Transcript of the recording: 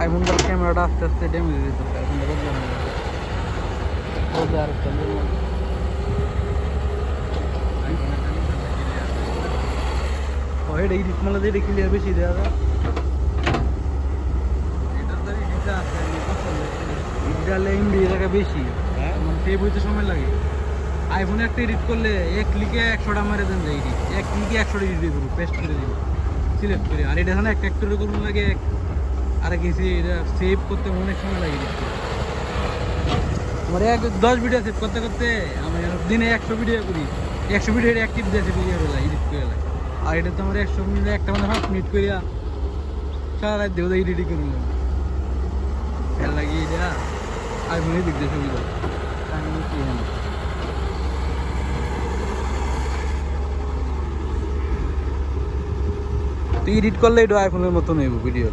আইফোনটার ক্যামেরাটা আস্তে আস্তে ড্যামেজ হয়ে যেত, আইফোনটা বদলানো আরেকটা এটা ইডিট মালা দিয়ে ক্লিয়ার বেশি দেওয়া যায়। ইডিটালে এমবি জায়গা বেশি, মানে সেভ হইতে সময় লাগে। আইফোনে একটা এডিট করলে এক ক্লিকে 100টা মারে দেন যায় এডিট, এক ক্লিকে 100টা এডিট করবো, পেস্ট করে দিব সিলেক্ট করে। আর এটা না একটা করে করুন লাগে, আর কিছু এটা সেভ করতে অনেক সময় লাগে এডিট করতে। আমার 10 ভিডিও সেভ করতে করতে আমি দিনে 100 ভিডিও করি, 100 ভিডিও অ্যাক্টিভ দিয়ে ভিডিও হয়ে যায় এডিট করে লাগে। আর এটা তো আমার 100 মিনিট একটা মানে 5 মিনিট করিয়া সারা রাত দেবো এডিটিং করে নেব, খেয়াল লাগিয়ে এটা আইফোনে দিক দিয়ে সুবিধা। তুই এডিট করলে এটা আইফোনের মতো নেব ভিডিও।